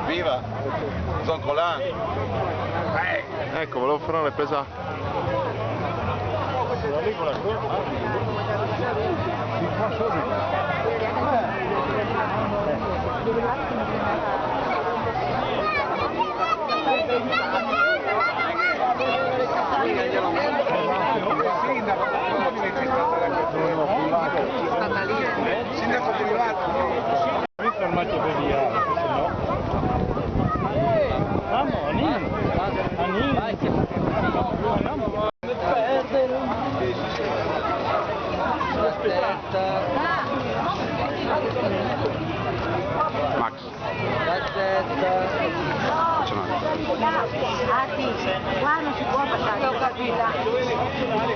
Viva! Zoncolan! Ecco, volevo fare una ripresa. Sindaco privato! Fermate per via, se no. Vamos, Anin. Max. Ah sì, qua non si può passare. Ho capito.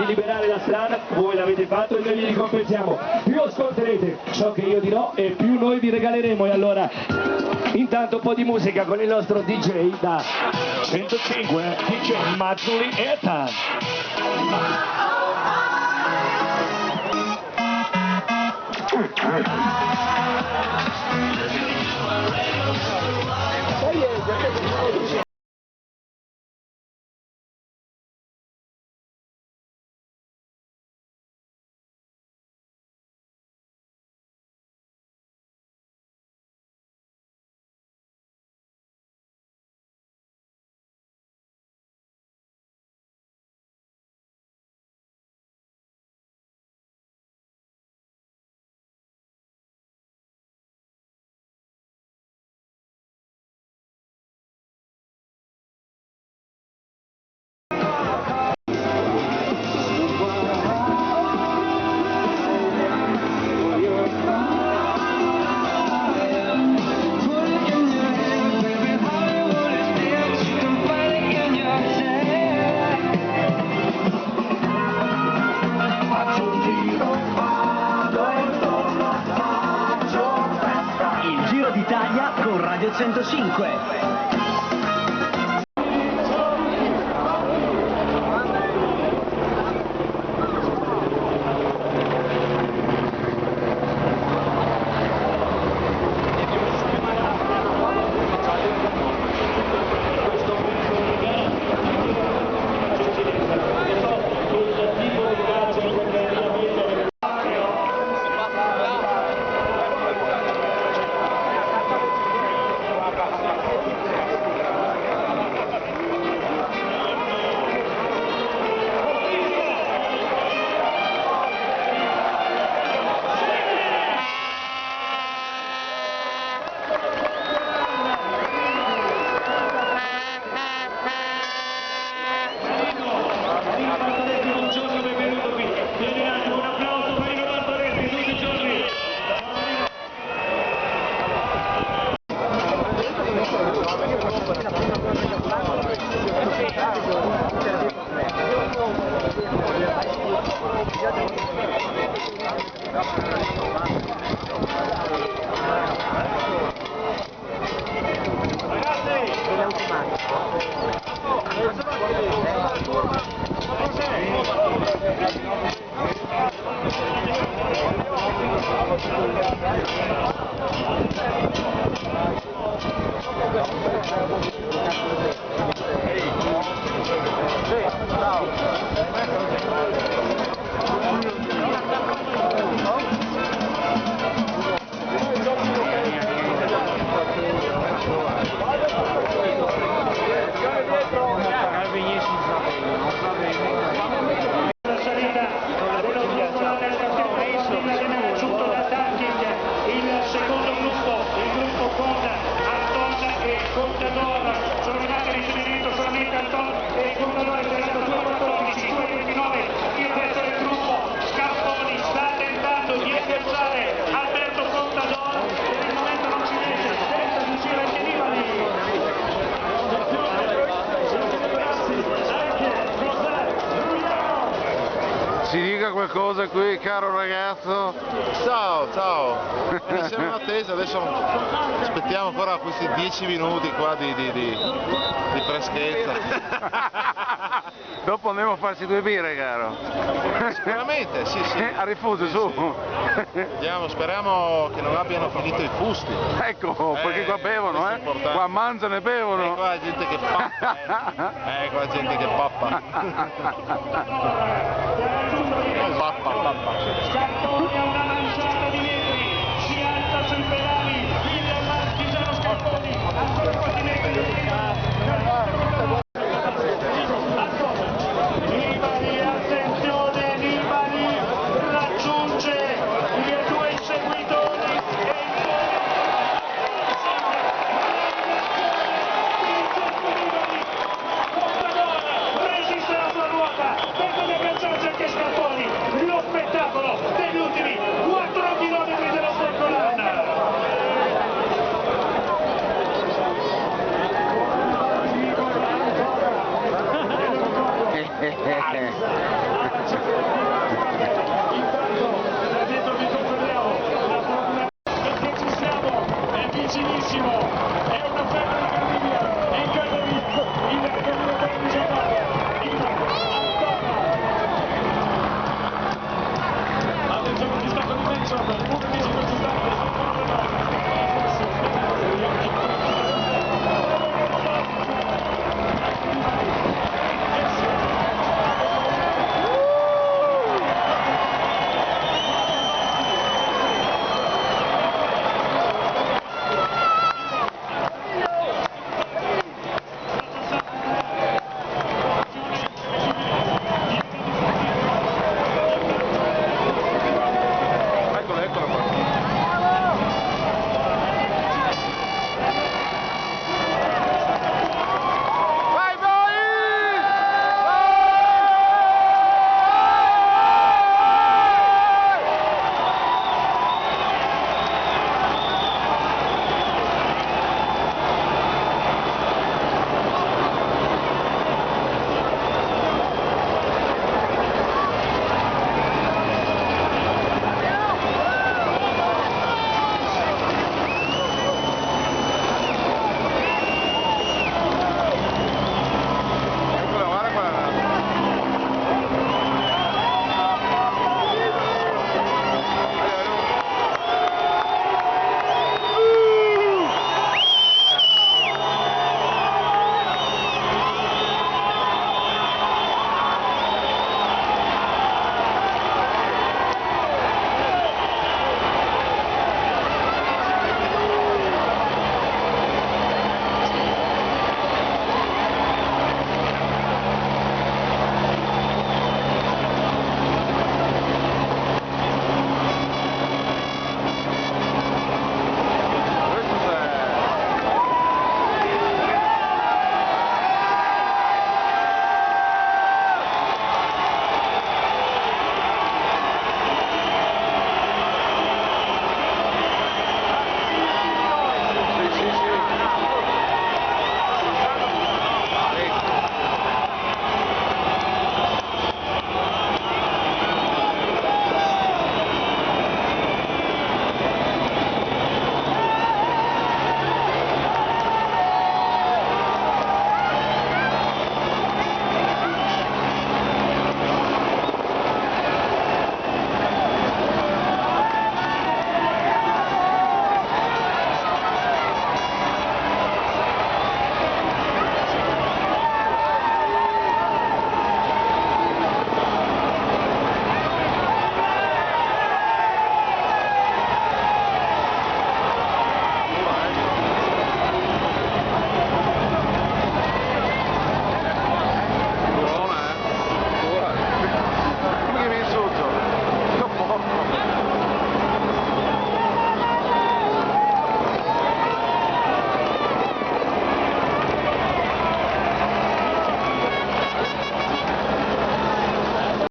Liberare la strada, voi l'avete fatto e noi vi ricompensiamo. Più ascolterete ciò che io dirò e più noi vi regaleremo. E allora intanto un po' di musica con il nostro DJ da 105, DJ Mazzoli Eta. d'Italia con Radio 105. qualcosa qui, caro ragazzo? Ciao, ciao. Siamo in attesa, adesso aspettiamo ancora questi 10 minuti qua di freschezza. Dopo andiamo a farci 2 birre, caro. Sicuramente, sì, sì. A rifugio, su. Andiamo, speriamo che non abbiano finito i fusti. Ecco, perché qua bevono, questo è importante. Qua mangiano e bevono. Qua la gente che pappa, qua la gente che pappa. Pappa.